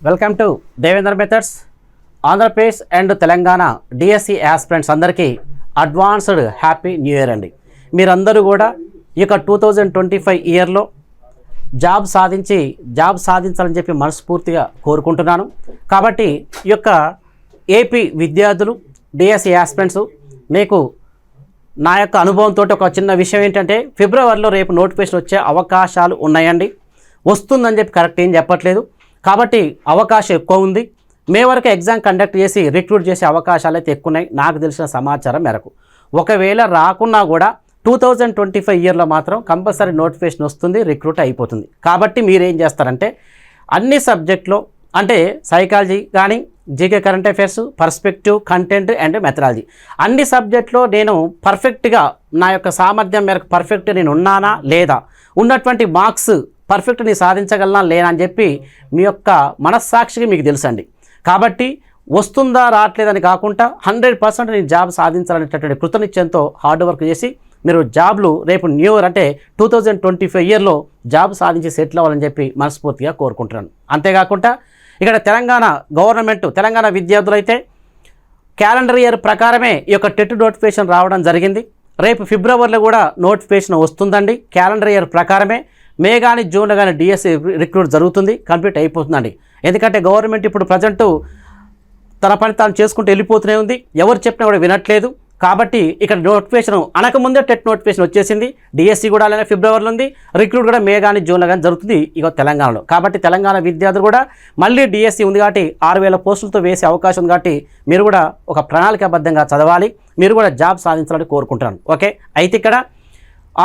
Welcome to Devendra methods. Andhra Pradesh and Telangana DSC aspirants అందరికీ advanced happy new year అండి. మీరందరూ కూడా ఈ యొక్క 2025 ఇయర్లో జాబ్ సాధించాలని చెప్పి మనస్ఫూర్తిగా కోరుకుంటున్నాను. కాబట్టి ఈ యొక్క ఏపీ విద్యార్థులు డిఎస్సి యాస్పిరెంట్స్ మీకు నా యొక్క అనుభవంతో ఒక చిన్న విషయం ఏంటంటే, ఫిబ్రవరిలో రేపు నోటిఫికేషన్ వచ్చే అవకాశాలు ఉన్నాయండి. వస్తుందని చెప్పి కరెక్ట్ ఏం చెప్పట్లేదు, కాబట్టి అవకాశం ఎక్కువ ఉంది. మే వరకు ఎగ్జామ్ కండక్ట్ చేసి రిక్రూట్ చేసే అవకాశాలు అయితే ఎక్కువ ఉన్నాయి నాకు తెలిసిన సమాచారం మేరకు. ఒకవేళ రాకున్నా కూడా 2025 ఇయర్లో మాత్రం కంపల్సరీ నోటిఫికేషన్ వస్తుంది, రిక్రూట్ అయిపోతుంది. కాబట్టి మీరేం చేస్తారంటే అన్ని సబ్జెక్ట్లో అంటే సైకాలజీ కానీ, GK, current affairs, perspective, content and methodology అన్ని సబ్జెక్ట్లో నేను పర్ఫెక్ట్గా నా యొక్క సామర్థ్యం మేరకు పర్ఫెక్ట్ నేను ఉన్నానా లేదా, ఉన్నటువంటి మార్క్స్ పర్ఫెక్ట్ నేను సాధించగలనా లేనా అని చెప్పి మీ యొక్క మనస్సాక్షికి మీకు తెలుసండి. కాబట్టి వస్తుందా రావట్లేదని కాకుండా 100% నేను జాబ్ సాధించాలనేటటువంటి కృతనిశ్చయంతో హార్డ్ వర్క్ చేసి మీరు జాబ్లు రేపు న్యూ ఇయర్ అంటే 2025 ఇయర్లో జాబ్ సాధించి సెటిల్ అవ్వాలని చెప్పి మనస్ఫూర్తిగా కోరుకుంటున్నాను. అంతేకాకుండా ఇక్కడ తెలంగాణ విద్యార్థులైతే క్యాలెండర్ ఇయర్ ప్రకారమే ఈ యొక్క టెట్ నోటిఫికేషన్ రావడం జరిగింది. రేపు ఫిబ్రవరిలో కూడా నోటిఫికేషన్ వస్తుందండి. క్యాలెండర్ ఇయర్ ప్రకారమే మే కానీ జూన్లో కానీ డిఎస్సి రిక్రూట్ జరుగుతుంది, కంప్లీట్ అయిపోతుందండి. ఎందుకంటే గవర్నమెంట్ ఇప్పుడు ప్రజెంట్ తన పని తాను చేసుకుంటూ వెళ్ళిపోతూనే ఉంది, ఎవరు చెప్పినా కూడా వినట్లేదు. కాబట్టి ఇక్కడ నోటిఫికేషన్ అనకముందే టెట్ నోటిఫికేషన్ వచ్చేసింది. డిఎస్సి కూడా అలానే ఫిబ్రవరిలో ఉంది, రిక్రూట్ కూడా మే కానీ జూన్లో కానీ జరుగుతుంది ఇక తెలంగాణలో. కాబట్టి తెలంగాణ విద్యార్థులు కూడా మళ్ళీ డిఎస్సి ఉంది కాబట్టి 6,000 పోస్టులతో వేసే అవకాశం ఉంది. కాబట్టి మీరు కూడా ఒక ప్రణాళికాబద్ధంగా చదవాలి, మీరు కూడా జాబ్ సాధించాలని కోరుకుంటున్నాను. ఓకే, అయితే ఇక్కడ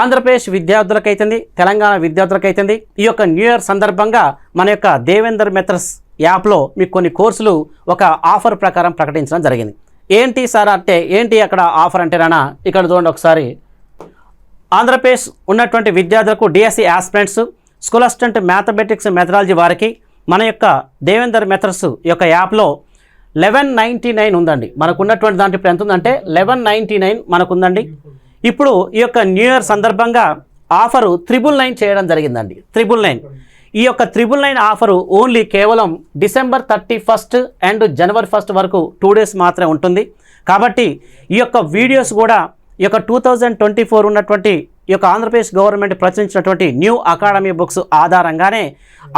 ఆంధ్రప్రదేశ్ విద్యార్థులకైతుంది, తెలంగాణ విద్యార్థులకైతుంది ఈ యొక్క న్యూ ఇయర్ సందర్భంగా మన యొక్క దేవేందర్ మెథడ్స్ యాప్లో మీకు కొన్ని కోర్సులు ఒక ఆఫర్ ప్రకారం ప్రకటించడం జరిగింది. ఏంటి సార్ అంటే ఏంటి అక్కడ ఆఫర్ అంటేనా, ఇక్కడ చూడండి ఒకసారి. ఆంధ్రప్రదేశ్ ఉన్నటువంటి విద్యార్థులకు DSC aspirants, school assistant mathematics methodology వారికి మన యొక్క దేవేందర్ మెథడ్స్ యొక్క యాప్లో 1199 ఉందండి. మనకున్నటువంటి దాంట్లో ఇప్పుడు ఎంత ఉందంటే 1199 మనకుందండి. ఇప్పుడు ఈ యొక్క న్యూ ఇయర్ సందర్భంగా ఆఫరు 999 చేయడం జరిగిందండి. 999 ఈ యొక్క 999 ఆఫరు ఓన్లీ కేవలం డిసెంబర్ 31 అండ్ జనవరి 1 వరకు 2 డేస్ మాత్రమే ఉంటుంది. కాబట్టి ఈ యొక్క వీడియోస్ కూడా ఈ యొక్క 2024 ఉన్నటువంటి ఈ యొక్క ఆంధ్రప్రదేశ్ గవర్నమెంట్ ప్రచురించినటువంటి న్యూ అకాడమీ బుక్స్ ఆధారంగానే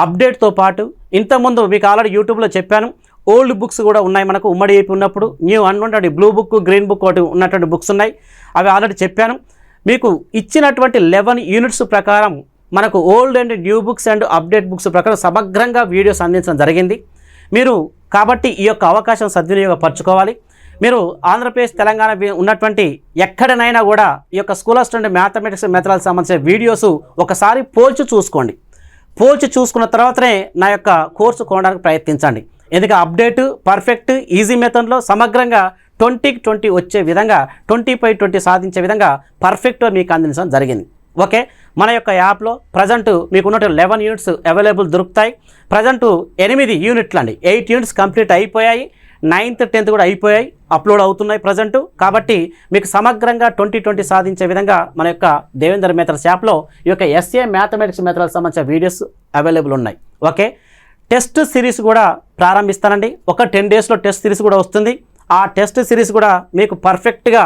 అప్డేట్తో పాటు ఇంతకుముందు మీకు ఆల్రెడీ యూట్యూబ్లో చెప్పాను, ఓల్డ్ బుక్స్ కూడా ఉన్నాయి. మనకు ఉమ్మడి ఏపీ ఉన్నప్పుడు న్యూ ఉన్నటువంటి బ్లూ బుక్, గ్రీన్ బుక్ ఒకటి ఉన్నటువంటి బుక్స్ ఉన్నాయి, అవి ఆల్రెడీ చెప్పాను. మీకు ఇచ్చినటువంటి 11 యూనిట్స్ ప్రకారం మనకు old and new books and update books ప్రకారం సమగ్రంగా వీడియోస్ అందించడం జరిగింది. మీరు కాబట్టి ఈ యొక్క అవకాశం సద్వినియోగపరచుకోవాలి. మీరు ఆంధ్రప్రదేశ్, తెలంగాణ ఉన్నటువంటి ఎక్కడనైనా కూడా ఈ యొక్క స్కూల్ అసిస్టెంట్ మ్యాథమెటిక్స్ మెథడాలజీకి సంబంధించిన వీడియోస్ ఒకసారి పోల్చి చూసుకోండి. పోల్చి చూసుకున్న తర్వాతనే నా యొక్క కోర్సు కొనడానికి ప్రయత్నించండి. ఎందుకంటే అప్డేట్, పర్ఫెక్ట్, ఈజీ మెథడ్లో సమగ్రంగా 20కి 20 వచ్చే విధంగా 20/20 సాధించే విధంగా పర్ఫెక్ట్గా మీకు అందించడం జరిగింది. ఓకే, మన యొక్క యాప్లో ప్రజెంట్ మీకు ఉన్నట్టు 11 యూనిట్స్ అవైలబుల్ దొరుకుతాయి. ప్రజెంట్ 8 యూనిట్లు అండి, 8 యూనిట్స్ కంప్లీట్ అయిపోయాయి. 9th 10th కూడా అయిపోయాయి, అప్లోడ్ అవుతున్నాయి ప్రజెంట్. కాబట్టి మీకు సమగ్రంగా 2020 సాధించే విధంగా మన యొక్క దేవేందర్ మెథడ్స్ యాప్లో ఈ యొక్క ఎస్ఏ మ్యాథమెటిక్స్ మెథడ్స్ సంబంధించిన వీడియోస్ అవైలబుల్ ఉన్నాయి. ఓకే, టెస్ట్ సిరీస్ కూడా ప్రారంభిస్తానండి. ఒక 10 డేస్లో టెస్ట్ సిరీస్ కూడా వస్తుంది. ఆ టెస్ట్ సిరీస్ కూడా మీకు పర్ఫెక్ట్గా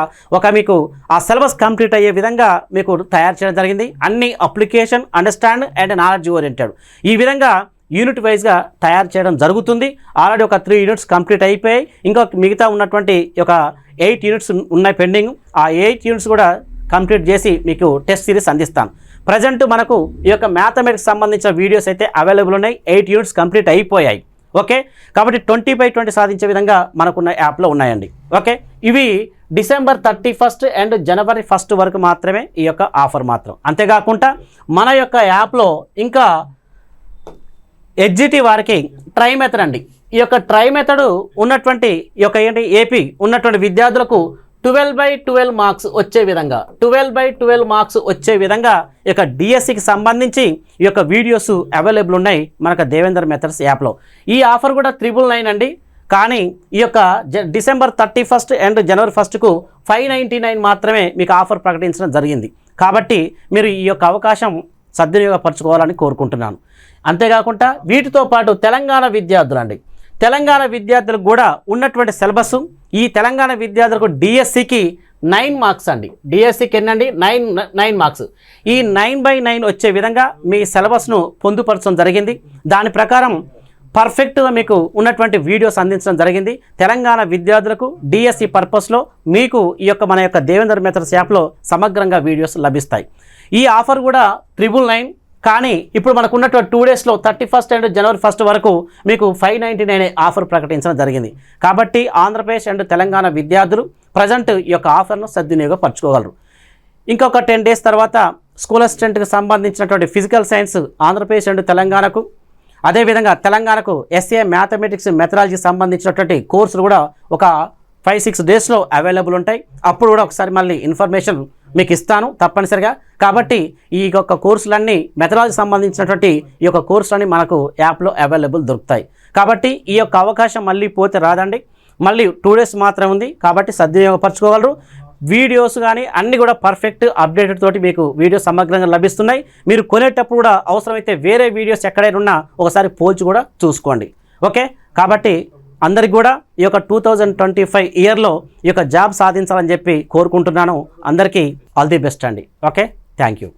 మీకు ఆ సిలబస్ కంప్లీట్ అయ్యే విధంగా మీకు తయారు చేయడం జరిగింది. అన్ని application, understand and knowledge oriented ఈ విధంగా యూనిట్ వైజ్గా తయారు చేయడం జరుగుతుంది. ఆల్రెడీ ఒక 3 యూనిట్స్ కంప్లీట్ అయిపోయాయి, ఇంకా మిగతా ఉన్నటువంటి ఒక 8 యూనిట్స్ ఉన్నాయి పెండింగ్. ఆ 8 యూనిట్స్ కూడా కంప్లీట్ చేసి మీకు టెస్ట్ సిరీస్ అందిస్తాను. ప్రజెంట్ మనకు ఈ యొక్క మ్యాథమెటిక్స్ సంబంధించిన వీడియోస్ అయితే అవైలబుల్ ఉన్నాయి. 8 యూనిట్స్ కంప్లీట్ అయిపోయాయి. ఓకే, కాబట్టి 20/20 సాధించే విధంగా మనకున్న యాప్లో ఉన్నాయండి. ఓకే, ఇవి డిసెంబర్ 31 అండ్ జనవరి 1 వరకు మాత్రమే ఈ యొక్క ఆఫర్ మాత్రం. అంతేకాకుండా మన యొక్క యాప్లో ఇంకా ఎగ్జిటి వారికి ట్రై మెథడ్ అండి. ఈ యొక్క ట్రై మెథడ్ ఉన్నటువంటి ఈ యొక్క ఏపీ ఉన్నటువంటి విద్యార్థులకు 12/12 మార్క్స్ వచ్చే విధంగా 12/12 మార్క్స్ వచ్చే విధంగా ఈ యొక్క డిఎస్సికి సంబంధించి ఈ యొక్క వీడియోస్ అవైలబుల్ ఉన్నాయి మనకు దేవేందర్ మెథడ్స్ యాప్లో. ఈ ఆఫర్ కూడా 999 అండి. కానీ ఈ యొక్క డిసెంబర్ 31 అండ్ జనవరి 1కు 599 మాత్రమే మీకు ఆఫర్ ప్రకటించడం జరిగింది. కాబట్టి మీరు ఈ యొక్క అవకాశం సద్వినియోగపరచుకోవాలని కోరుకుంటున్నాను. అంతేకాకుండా వీటితో పాటు తెలంగాణ విద్యార్థులు అండి, తెలంగాణ విద్యార్థులకు కూడా ఉన్నటువంటి సిలబస్, ఈ తెలంగాణ విద్యార్థులకు డిఎస్సికి 9 మార్క్స్ అండి. డిఎస్సికి ఎన్నండి 9 మార్క్స్. ఈ 9/9 వచ్చే విధంగా మీ సిలబస్ను పొందుపరచడం జరిగింది. దాని ప్రకారం పర్ఫెక్ట్గా మీకు ఉన్నటువంటి వీడియోస్ అందించడం జరిగింది. తెలంగాణ విద్యార్థులకు డిఎస్సి పర్పస్లో మీకు ఈ యొక్క మన యొక్క దేవేంద్ర మెథడ్స్ యాప్లో సమగ్రంగా వీడియోస్ లభిస్తాయి. ఈ ఆఫర్ కూడా 999, కానీ ఇప్పుడు మనకు ఉన్నటువంటి 2 డేస్లో 31st అండ్ జనవరి 1 వరకు మీకు 599 ఆఫర్ ప్రకటించడం జరిగింది. కాబట్టి ఆంధ్రప్రదేశ్ అండ్ తెలంగాణ విద్యార్థులు ప్రజెంట్ ఈ యొక్క ఆఫర్ను సద్వినియోగపరచుకోగలరు. ఇంకొక 10 డేస్ తర్వాత స్కూల్ అసిస్టెంట్కి సంబంధించినటువంటి ఫిజికల్ సైన్స్ ఆంధ్రప్రదేశ్ అండ్ తెలంగాణకు, అదేవిధంగా తెలంగాణకు ఎస్ఏ మ్యాథమెటిక్స్ మెథడాలజీకి సంబంధించినటువంటి కోర్సులు కూడా ఒక 5-6 డేస్లో అవైలబుల్ ఉంటాయి. అప్పుడు కూడా ఒకసారి మళ్ళీ ఇన్ఫర్మేషన్ మీకు ఇస్తాను తప్పనిసరిగా. కాబట్టి ఈ యొక్క కోర్సులన్నీ మెథడాలజీ సంబంధించినటువంటి ఈ యొక్క కోర్సులన్నీ మనకు యాప్లో అవైలబుల్ దొరుకుతాయి. కాబట్టి ఈ యొక్క అవకాశం మళ్ళీ పోతే రాదండి, మళ్ళీ 2 డేస్ మాత్రమే ఉంది. కాబట్టి సద్వినియోగపరచుకోగలరు. వీడియోస్ కానీ అన్నీ కూడా పర్ఫెక్ట్ అప్డేటెడ్ తోటి మీకు వీడియోస్ సమగ్రంగా లభిస్తున్నాయి. మీరు కొనేటప్పుడు కూడా అవసరమైతే వేరే వీడియోస్ ఎక్కడైనా ఉన్నా ఒకసారి పోల్చి కూడా చూసుకోండి. ఓకే, కాబట్టి అందరికి కూడా ఈ యొక్క 2025 ఇయర్లో ఈ యొక్క జాబ్ సాధించాలని చెప్పి కోరుకుంటున్నాను. అందరికీ ఆల్ ది బెస్ట్ అండి. Okay, thank you.